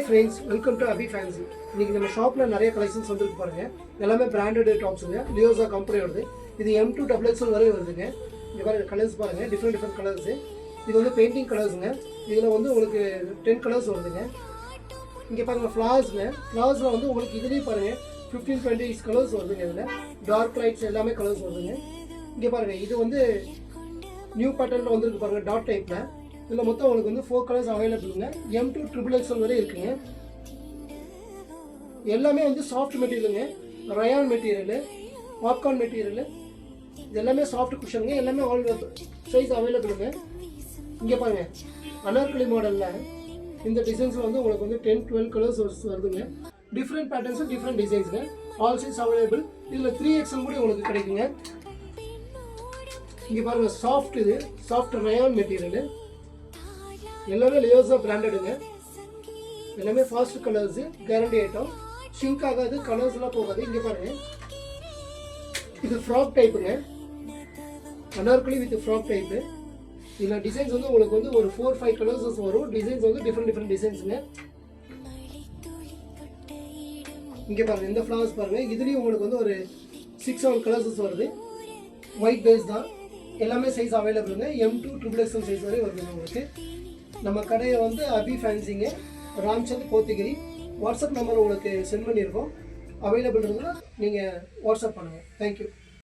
Friends, welcome to Abhi fancy. இன்றைக்கி நம்ம ஷாப்பில் நிறைய கலெக்ஷன்ஸ் வந்துருக்கு பாருங்கள். எல்லாமே பிராண்டட் டாப்ஸுங்க, லியோசா கம்பெனியோடது. இது M2 XXL வரை வருதுங்க. இங்கே பாருங்கள், கலர்ஸ் பாருங்கள், டிஃப்ரெண்ட் கலர்ஸு. இது வந்து பெயிண்டிங் கலர்ஸுங்க. இதில் வந்து உங்களுக்கு 10 கலர்ஸ் வருதுங்க. இங்கே பாருங்கள் ஃப்ளார்ஸுங்க. ஃப்ளார்ஸில் வந்து உங்களுக்கு இதுலேயும் பாருங்கள் 15-20 கலர்ஸ் வருதுங்க. இதில் டார்க் லைட்ஸ் எல்லாமே கலர்ஸ் வருதுங்க. இங்கே பாருங்கள், இது வந்து நியூ பேட்டர்னில் வந்துருக்கு பாருங்கள், டாட் டைப்பில். இதில் மொத்தம் உங்களுக்கு வந்து 4 கலர்ஸ் அவைலபிளுங்க. M2 XXL வரை இருக்குங்க. எல்லாமே வந்து சாஃப்ட் மெட்டீரியலுங்க, ரயான் மெட்டீரியலு, பாப்கார்ன் மெட்டீரியலு. இது எல்லாமே சாஃப்ட் குஷனுங்க. எல்லாமே ஆல் சைஸ் அவைலபிளுங்க. இங்கே பாருங்கள், அனார்கலி மாடலில் இந்த டிசைன்ஸில் வந்து உங்களுக்கு வந்து 10-12 கலர்ஸ் வருதுங்க. டிஃப்ரெண்ட் பேட்டர்ன்ஸும் டிஃப்ரெண்ட் டிசைன்ஸுங்க. All size available. இதில் 3XL கூட உங்களுக்கு கிடைக்குங்க. இங்கே பாருங்கள், சாஃப்ட், இது சாஃப்ட் ரயான் மெட்டீரியலு. எல்லாமே லியோசா பிராண்டடுங்க. எல்லாமே fast colours, guarantee item. Shrink ஆகாது, கலர்ஸ்லாம் போகாது. இங்கே பாருங்கள், இது ஃப்ராக் டைப்புங்க, அனார்கலி வித் ஃப்ராக் டைப்பு. இதில் டிசைன்ஸ் வந்து உங்களுக்கு வந்து ஒரு 4-5 கலர்ஸஸ் வரும். டிசைன்ஸ் வந்து டிஃப்ரெண்ட் டிசைன்ஸுங்க. இங்கே பாருங்கள், இந்த ஃப்ளவர்ஸ் பாருங்கள். இதுலேயும் உங்களுக்கு வந்து ஒரு 6-7 கலர்ஸஸ் வருது. ஒயிட் பேஸ் தான். எல்லாமே சைஸ் அவைலபிளுங்க. M2 XXL சைஸ் வரை வருதுங்க உங்களுக்கு. நம்ம கடையை வந்து அபி ஃபேன்சிங்க, ராம்சந்த் கோத்தகிரி. வாட்ஸ்அப் நம்பர் உங்களுக்கு சென்ட் பண்ணியிருக்கோம். அவைலபிள் இருந்தால் நீங்கள் வாட்ஸ்அப் பண்ணுங்கள். தேங்க்யூ.